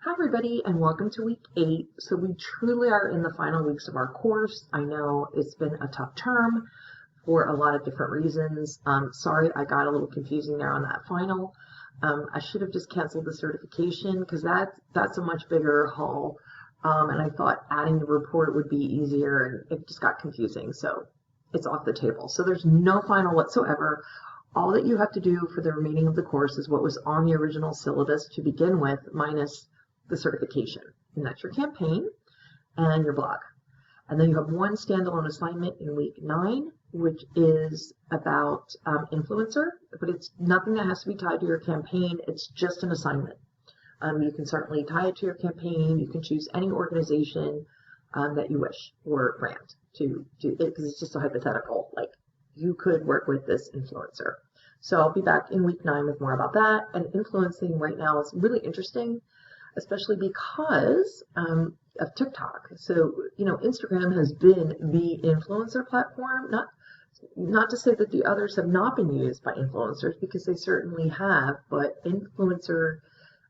Hi everybody and welcome to week 8. So we truly are in the final weeks of our course. I know it's been a tough term for a lot of different reasons. Sorry I got a little confusing there on that final. I should have just canceled the certification because that's a much bigger haul. And I thought adding the report would be easier and it just got confusing. So it's off the table. So there's no final whatsoever. All that you have to do for the remaining of the course is what was on the original syllabus to begin with, minus the certification, and that's your campaign and your blog. And then you have one standalone assignment in week 9, which is about influencer, but it's nothing that has to be tied to your campaign. It's just an assignment. You can certainly tie it to your campaign. You can choose any organization that you wish or brand to do it, because it's just a hypothetical. Like, you could work with this influencer. So I'll be back in week 9 with more about that. And influencing right now is really interesting, especially because of TikTok. So, Instagram has been the influencer platform. Not to say that the others have not been used by influencers, because they certainly have, but influencer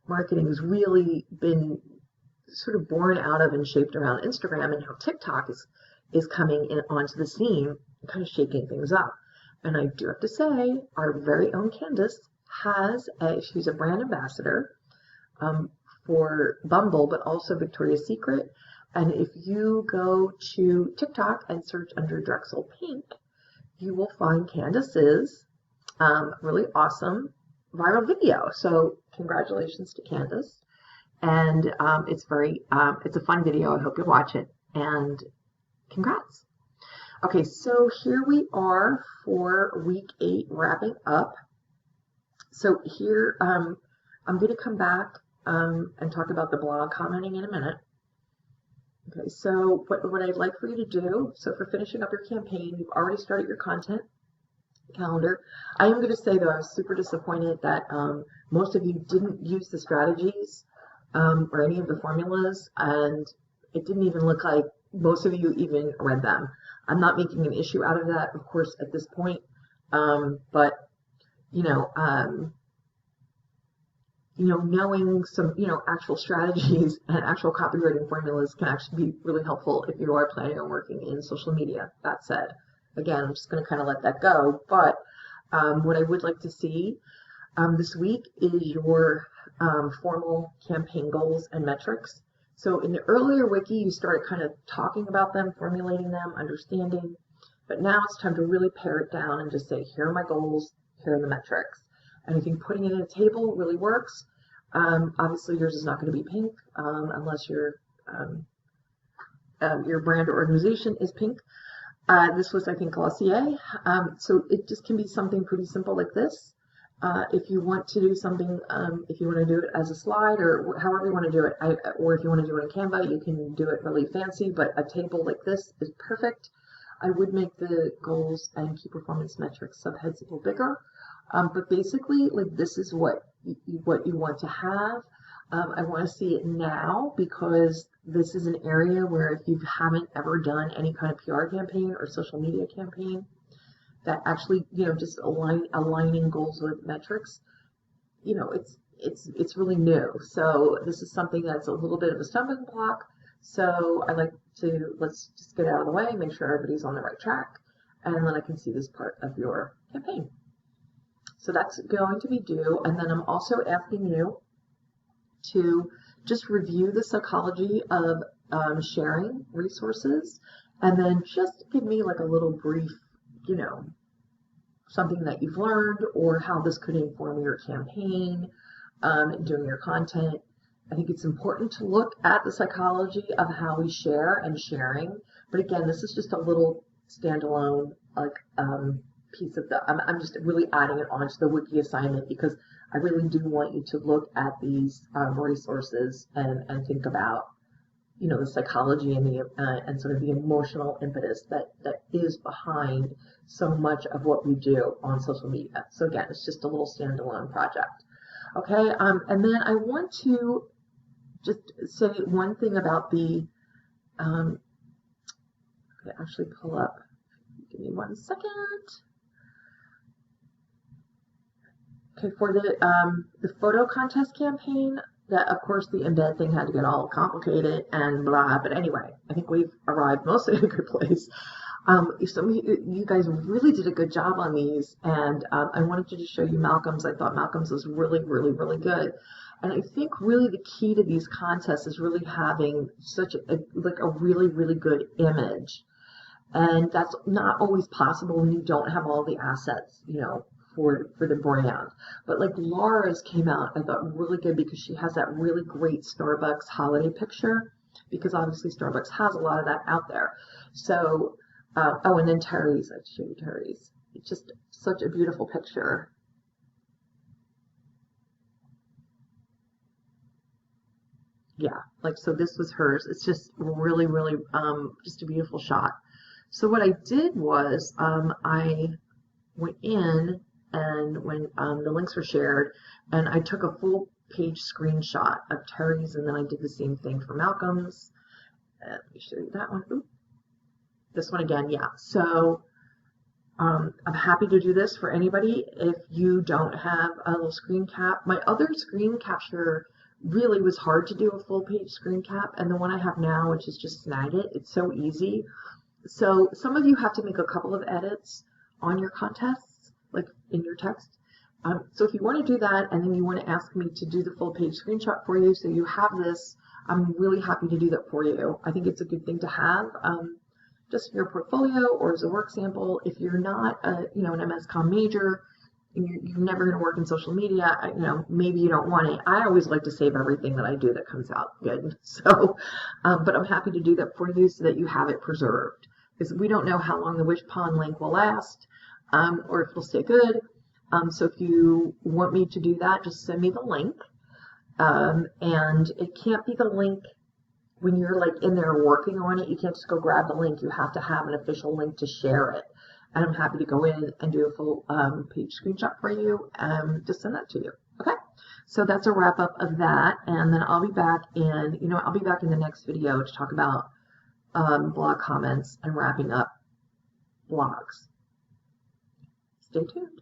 marketing has really been sort of born out of and shaped around Instagram, and now TikTok is coming in onto the scene, kind of shaking things up. And I do have to say, our very own Candace she's a brand ambassador for Bumble, but also Victoria's Secret. And if you go to TikTok and search under Drexel Pink, you will find Candace's really awesome viral video. So congratulations to Candace. And it's a fun video. I hope you watch it. And congrats. Okay, so here we are for week 8, wrapping up. So here I'm going to come back and talk about the blog commenting in a minute. Okay, so what I'd like for you to do, so for finishing up your campaign, you've already started your content calendar. I am going to say, though, I was super disappointed that most of you didn't use the strategies or any of the formulas, and it didn't even look like most of you even read them. I'm not making an issue out of that, of course, at this point, but knowing some, actual strategies and actual copywriting formulas can actually be really helpful if you are planning on working in social media. That said, again, I'm just going to kind of let that go. But what I would like to see this week is your formal campaign goals and metrics. So in the earlier wiki, you started kind of talking about them, formulating them, understanding. But now it's time to really pare it down and just say, here are my goals, here are the metrics. And I think putting it in a table really works. Obviously, yours is not going to be pink unless your brand or organization is pink. This was, I think, Glossier. So it just can be something pretty simple like this. If you want to do something, if you want to do it as a slide or however you want to do it, or if you want to do it in Canva, you can do it really fancy, but a table like this is perfect. I would make the goals and key performance metrics subheads a little bigger. But basically, like, this is what you want to have. I want to see it now, because this is an area where if you haven't ever done any kind of PR campaign or social media campaign, that actually, just aligning goals with metrics, it's really new. So this is something that's a little bit of a stumbling block. So I like to, let's just get out of the way, make sure everybody's on the right track, and then I can see this part of your campaign. So that's going to be due. And then I'm also asking you to just review the psychology of sharing resources, and then just give me like a little brief, something that you've learned or how this could inform your campaign, doing your content. I think it's important to look at the psychology of how we share and sharing. But again, this is just a little standalone, piece of I'm just really adding it onto the wiki assignment, because I really do want you to look at these resources and think about, the psychology and and sort of the emotional impetus that is behind so much of what we do on social media. So again, it's just a little standalone project. Okay, and then I want to just say one thing about the actually pull up. Give me 1 second. Okay, for the photo contest campaign, that of course the embed thing had to get all complicated and blah, but anyway, I think we've arrived mostly in a good place. Some of you guys really did a good job on these, and I wanted to just show you Malcolm's. I thought Malcolm's was really, really, really good. And I think really the key to these contests is really having such a really, really good image. And that's not always possible when you don't have all the assets, you know, for the brand. But like Laura's came out, I thought really good because she has that really great Starbucks holiday picture, because obviously Starbucks has a lot of that out there. So, oh, and then Terry's, I'd show you Terry's. It's just such a beautiful picture. Yeah, like, so this was hers. It's just really, really, just a beautiful shot. So what I did was, I went in, and when the links were shared, and I took a full page screenshot of Terry's, and then I did the same thing for Malcolm's. Let me show you that one. Ooh. This one again, yeah. So I'm happy to do this for anybody if you don't have a little screen cap. My other screen capture really was hard to do a full page screen cap, and the one I have now, which is just Snagit, it's so easy. So some of you have to make a couple of edits on your contests, like in your text. So if you want to do that, and then you want to ask me to do the full page screenshot for you, so you have this, I'm really happy to do that for you. I think it's a good thing to have, just in your portfolio or as a work sample. If you're not an MS Comm major, and you're never going to work in social media, maybe you don't want it. I always like to save everything that I do that comes out good. So, but I'm happy to do that for you so that you have it preserved, because we don't know how long the Wishpond link will last, or if it'll stay good. So if you want me to do that, just send me the link. And it can't be the link when you're like in there working on it. You can't just go grab the link. You have to have an official link to share it. And I'm happy to go in and do a full page screenshot for you and just send that to you. Okay, so that's a wrap up of that, and then I'll be back in the next video to talk about blog comments and wrapping up blogs. Stay tuned.